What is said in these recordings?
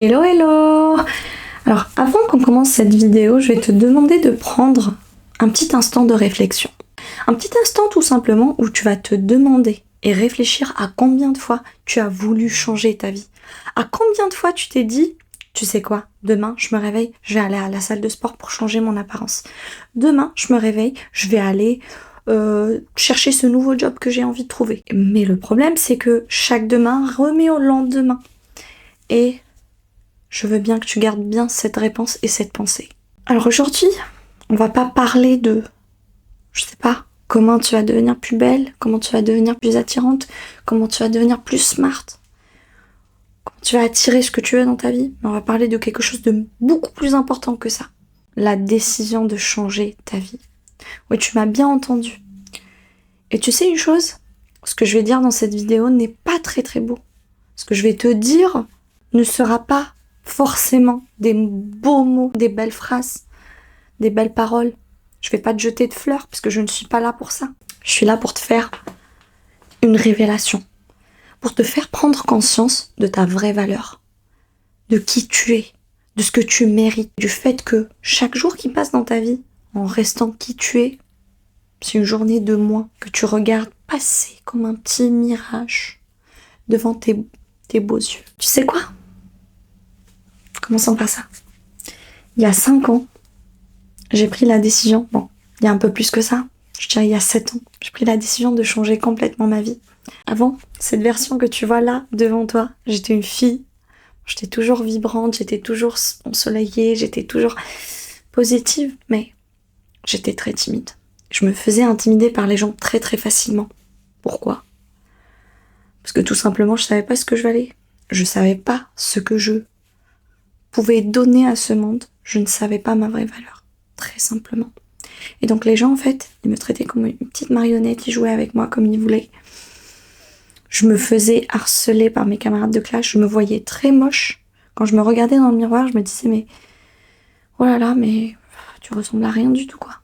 Hello hello! Alors avant qu'on commence cette vidéo, je vais te demander de prendre un petit instant de réflexion. Un petit instant tout simplement où tu vas te demander et réfléchir à combien de fois tu as voulu changer ta vie. À combien de fois tu t'es dit, tu sais quoi, demain je me réveille, je vais aller à la salle de sport pour changer mon apparence. Demain je me réveille, je vais aller chercher ce nouveau job que j'ai envie de trouver. Mais le problème c'est que chaque demain remet au lendemain. Et je veux bien que tu gardes bien cette réponse et cette pensée. Alors aujourd'hui, on va pas parler de, je sais pas, comment tu vas devenir plus belle, comment tu vas devenir plus attirante, comment tu vas devenir plus smart, comment tu vas attirer ce que tu veux dans ta vie. Mais on va parler de quelque chose de beaucoup plus important que ça. La décision de changer ta vie. Oui, tu m'as bien entendu. Et tu sais une chose? Ce que je vais dire dans cette vidéo n'est pas très très beau. Ce que je vais te dire ne sera pas forcément des beaux mots, des belles phrases, des belles paroles. Je vais pas te jeter de fleurs parce que je ne suis pas là pour ça. Je suis là pour te faire une révélation, pour te faire prendre conscience de ta vraie valeur, de qui tu es, de ce que tu mérites, du fait que chaque jour qui passe dans ta vie, en restant qui tu es, c'est une journée de moins que tu regardes passer comme un petit mirage devant tes beaux yeux. Tu sais quoi? Commençons par ça. Il y a 5 ans, j'ai pris la décision, bon, il y a un peu plus que ça, je dirais il y a 7 ans, j'ai pris la décision de changer complètement ma vie. Avant, cette version que tu vois là, devant toi, j'étais une fille, j'étais toujours vibrante, j'étais toujours ensoleillée, j'étais toujours positive, mais j'étais très timide. Je me faisais intimider par les gens très très facilement. Pourquoi? Parce que tout simplement, je savais pas ce que je valais. Je savais pas ce que je pouvais donner à ce monde. Je ne savais pas ma vraie valeur. Très simplement. Et donc les gens, en fait, ils me traitaient comme une petite marionnette, ils jouaient avec moi comme ils voulaient. Je me faisais harceler par mes camarades de classe, je me voyais très moche. Quand je me regardais dans le miroir, je me disais, mais oh là là, mais tu ressembles à rien du tout, quoi.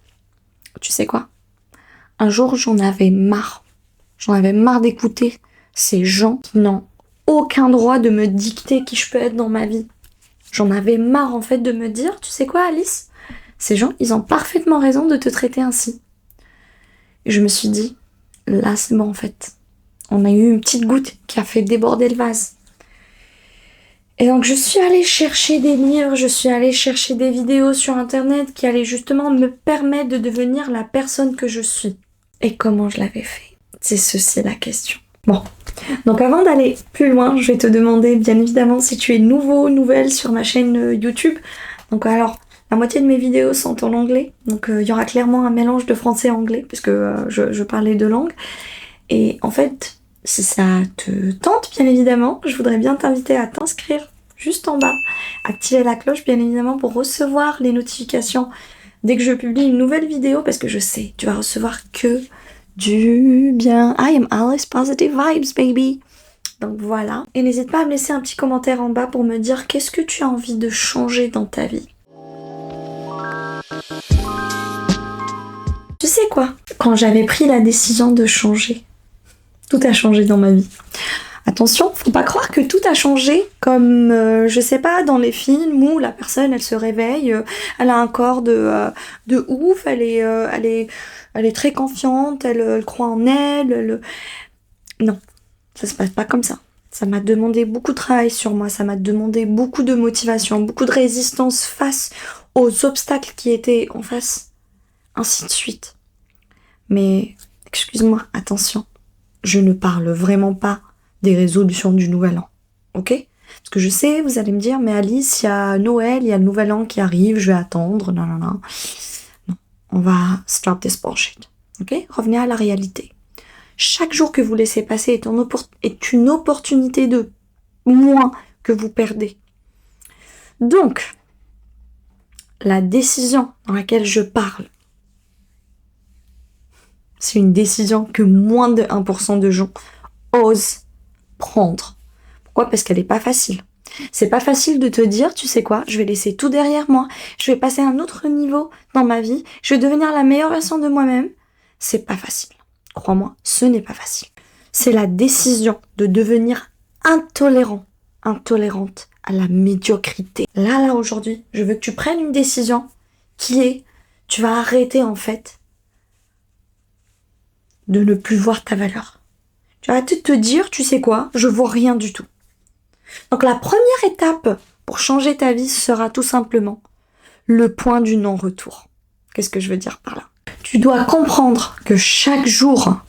Tu sais quoi? Un jour, j'en avais marre. J'en avais marre d'écouter ces gens qui n'ont aucun droit de me dicter qui je peux être dans ma vie. J'en avais marre, en fait, de me dire, tu sais quoi, Alice? Ces gens, ils ont parfaitement raison de te traiter ainsi. Et je me suis dit, là, c'est bon, en fait. On a eu une petite goutte qui a fait déborder le vase. Et donc, je suis allée chercher des livres, je suis allée chercher des vidéos sur Internet qui allaient justement me permettre de devenir la personne que je suis. Et comment je l'avais fait? C'est ceci la question. Bon, donc avant d'aller plus loin, je vais te demander, bien évidemment, si tu es nouvelle sur ma chaîne YouTube. Donc alors, la moitié de mes vidéos sont en anglais, donc il y aura clairement un mélange de français et anglais, puisque je parlais deux langues. Et en fait, si ça te tente, bien évidemment, je voudrais bien t'inviter à t'inscrire juste en bas, activer la cloche, bien évidemment, pour recevoir les notifications dès que je publie une nouvelle vidéo, parce que je sais, tu vas recevoir que du bien. I am Alice Positive Vibes, baby! Donc voilà. Et n'hésite pas à me laisser un petit commentaire en bas pour me dire qu'est-ce que tu as envie de changer dans ta vie. Tu sais quoi? Quand j'avais pris la décision de changer, tout a changé dans ma vie. Attention, faut pas croire que tout a changé comme, je sais pas, dans les films où la personne, elle se réveille, elle a un corps de ouf, elle est très confiante, elle croit en elle. Non, ça se passe pas comme ça. Ça m'a demandé beaucoup de travail sur moi, ça m'a demandé beaucoup de motivation, beaucoup de résistance face aux obstacles qui étaient en face, ainsi de suite. Mais, excuse-moi, attention, je ne parle vraiment pas des résolutions du Nouvel An, ok? Parce que je sais, vous allez me dire, mais Alice, il y a Noël, il y a le Nouvel An qui arrive, je vais attendre, non. Non, on va stop this bullshit, ok? Revenez à la réalité. Chaque jour que vous laissez passer est une opportunité de moins que vous perdez. Donc, la décision dans laquelle je parle, c'est une décision que moins de 1% de gens osent prendre. Pourquoi? Parce qu'elle n'est pas facile. C'est pas facile de te dire, tu sais quoi, je vais laisser tout derrière moi, je vais passer à un autre niveau dans ma vie, je vais devenir la meilleure version de moi-même. C'est pas facile. Crois-moi, ce n'est pas facile. C'est la décision de devenir intolérant intolérante à la médiocrité. Là, aujourd'hui, je veux que tu prennes une décision qui est, tu vas arrêter en fait de ne plus voir ta valeur. Tu vas te dire, tu sais quoi, je vois rien du tout. Donc la première étape pour changer ta vie sera tout simplement le point du non-retour. Qu'est-ce que je veux dire par là? Tu dois comprendre que chaque jour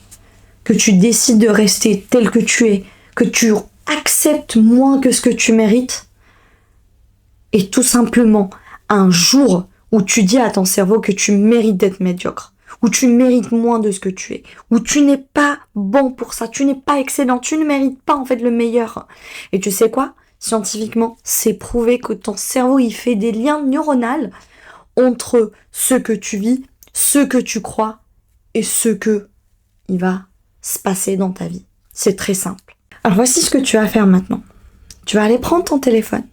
que tu décides de rester tel que tu es, que tu acceptes moins que ce que tu mérites, est tout simplement un jour où tu dis à ton cerveau que tu mérites d'être médiocre, où tu mérites moins de ce que tu es, où tu n'es pas bon pour ça, tu n'es pas excellent, tu ne mérites pas en fait le meilleur. Et tu sais quoi? Scientifiquement, c'est prouvé que ton cerveau, il fait des liens neuronaux entre ce que tu vis, ce que tu crois et ce que il va se passer dans ta vie. C'est très simple. Alors voici ce que tu vas faire maintenant. Tu vas aller prendre ton téléphone,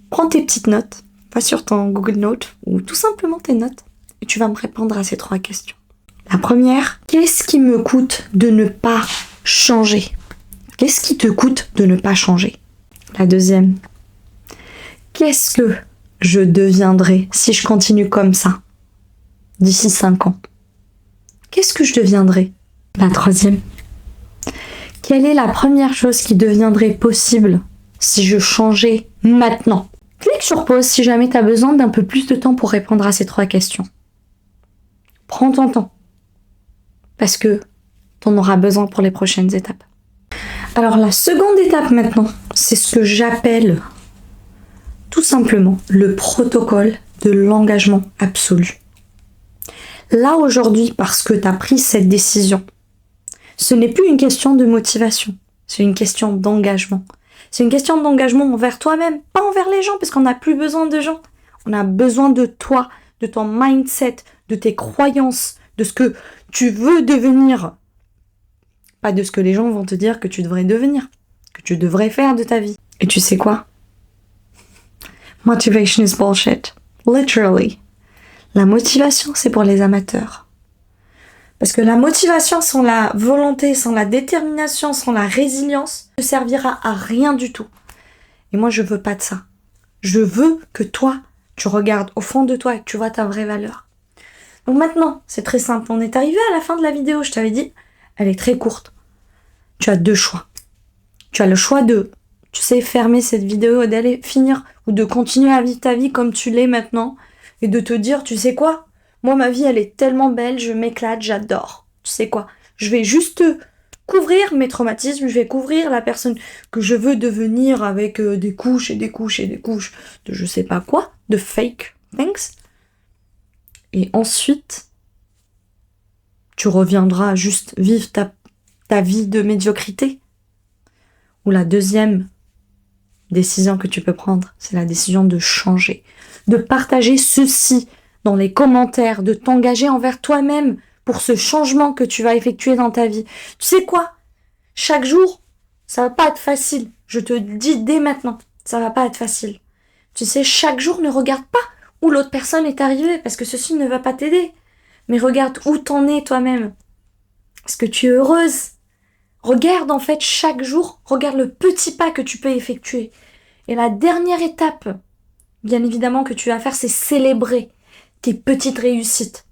prends tes petites notes, va sur ton Google Note ou tout simplement tes notes et tu vas me répondre à ces 3 questions. La première, qu'est-ce qui me coûte de ne pas changer? Qu'est-ce qui te coûte de ne pas changer? La deuxième, qu'est-ce que je deviendrai si je continue comme ça d'ici 5 ans? Qu'est-ce que je deviendrai? La troisième, quelle est la première chose qui deviendrait possible si je changeais maintenant? Clique sur pause si jamais tu as besoin d'un peu plus de temps pour répondre à ces 3 questions. Prends ton temps, parce que tu en auras besoin pour les prochaines étapes. Alors la seconde étape maintenant, c'est ce que j'appelle tout simplement le protocole de l'engagement absolu. Là aujourd'hui, parce que tu as pris cette décision, ce n'est plus une question de motivation, c'est une question d'engagement. C'est une question d'engagement envers toi-même, pas envers les gens, parce qu'on n'a plus besoin de gens. On a besoin de toi, de ton mindset, de tes croyances, de ce que tu veux devenir. Pas de ce que les gens vont te dire que tu devrais devenir, que tu devrais faire de ta vie. Et tu sais quoi? Motivation is bullshit. Literally. La motivation, c'est pour les amateurs. Parce que la motivation sans la volonté, sans la détermination, sans la résilience, ne servira à rien du tout. Et moi, je veux pas de ça. Je veux que toi, tu regardes au fond de toi et que tu vois ta vraie valeur. Donc maintenant, c'est très simple. On est arrivé à la fin de la vidéo, je t'avais dit, elle est très courte. Tu as 2 choix. Tu as le choix de, tu sais, fermer cette vidéo et d'aller finir, ou de continuer à vivre ta vie comme tu l'es maintenant, et de te dire, tu sais quoi? Moi, ma vie, elle est tellement belle, je m'éclate, j'adore. Tu sais quoi? Je vais juste couvrir mes traumatismes, je vais couvrir la personne que je veux devenir avec des couches et des couches et des couches de je sais pas quoi, de fake things. Et ensuite, tu reviendras juste vivre ta vie de médiocrité. Ou la deuxième décision que tu peux prendre, c'est la décision de changer, de partager ceci dans les commentaires, de t'engager envers toi-même pour ce changement que tu vas effectuer dans ta vie. Tu sais quoi? Chaque jour, ça va pas être facile. Je te le dis dès maintenant, ça va pas être facile. Tu sais, chaque jour, ne regarde pas où l'autre personne est arrivée, parce que ceci ne va pas t'aider. Mais regarde où t'en es toi-même. Est-ce que tu es heureuse? Regarde en fait chaque jour, regarde le petit pas que tu peux effectuer. Et la dernière étape, bien évidemment, que tu vas faire, c'est célébrer tes petites réussites.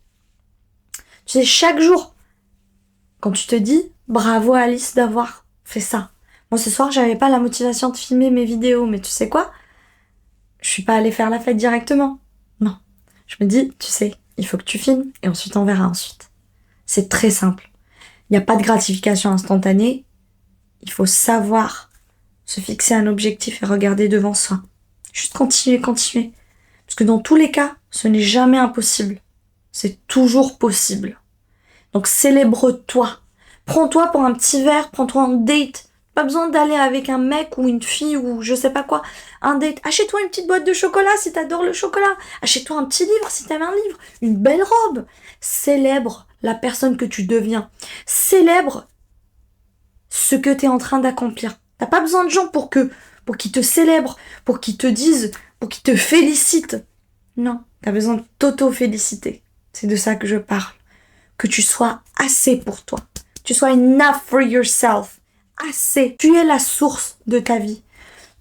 Tu sais, chaque jour, quand tu te dis, bravo Alice d'avoir fait ça. Moi, ce soir, j'avais pas la motivation de filmer mes vidéos, mais tu sais quoi? Je suis pas allée faire la fête directement. Non. Je me dis, tu sais, il faut que tu filmes et ensuite on verra ensuite. C'est très simple. Il n'y a pas de gratification instantanée. Il faut savoir se fixer un objectif et regarder devant soi. Juste continuer. Parce que dans tous les cas, ce n'est jamais impossible. C'est toujours possible. Donc célèbre-toi. Prends-toi pour un petit verre, prends-toi en date. Pas besoin d'aller avec un mec ou une fille ou je sais pas quoi. Un date. Achète-toi une petite boîte de chocolat si t'adores le chocolat. Achète-toi un petit livre si t'aimes un livre. Une belle robe. Célèbre la personne que tu deviens. Célèbre ce que t'es en train d'accomplir. T'as pas besoin de gens pour qu'ils te célèbrent, pour qu'ils te disent, pour qu'ils te félicitent. Non, t'as besoin de t'auto-féliciter. C'est de ça que je parle. Que tu sois assez pour toi. Tu sois enough for yourself. Assez. Tu es la source de ta vie.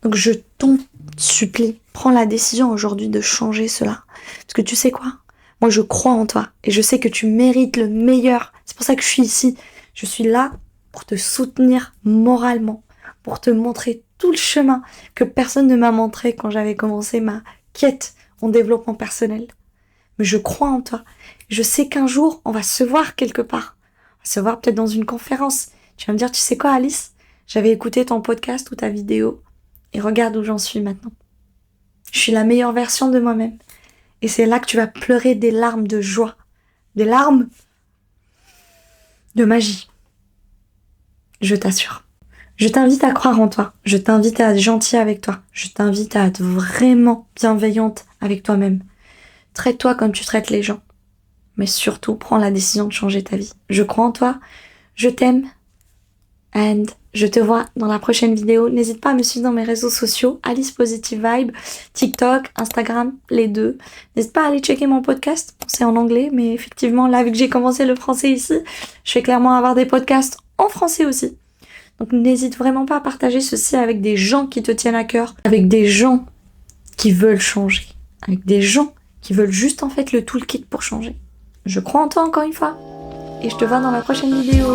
Donc je t'en supplie, prends la décision aujourd'hui de changer cela. Parce que tu sais quoi? Moi je crois en toi et je sais que tu mérites le meilleur. C'est pour ça que je suis ici. Je suis là pour te soutenir moralement, pour te montrer tout le chemin que personne ne m'a montré quand j'avais commencé ma quête en développement personnel. Mais je crois en toi. Je sais qu'un jour, on va se voir quelque part. On va se voir peut-être dans une conférence. Tu vas me dire, tu sais quoi Alice? J'avais écouté ton podcast ou ta vidéo et regarde où j'en suis maintenant. Je suis la meilleure version de moi-même. Et c'est là que tu vas pleurer des larmes de joie. Des larmes de magie. Je t'assure. Je t'invite à croire en toi. Je t'invite à être gentil avec toi. Je t'invite à être vraiment bienveillante avec toi-même. Traite-toi comme tu traites les gens. Mais surtout, prends la décision de changer ta vie. Je crois en toi. Je t'aime. And je te vois dans la prochaine vidéo. N'hésite pas à me suivre dans mes réseaux sociaux. Alice Positive Vibe, TikTok, Instagram, les deux. N'hésite pas à aller checker mon podcast. C'est en anglais, mais effectivement, là, vu que j'ai commencé le français ici, je vais clairement avoir des podcasts en français aussi. Donc n'hésite vraiment pas à partager ceci avec des gens qui te tiennent à cœur, avec des gens qui veulent changer, avec des gens qui veulent juste en fait le toolkit pour changer. Je crois en toi encore une fois et je te vois dans la prochaine vidéo.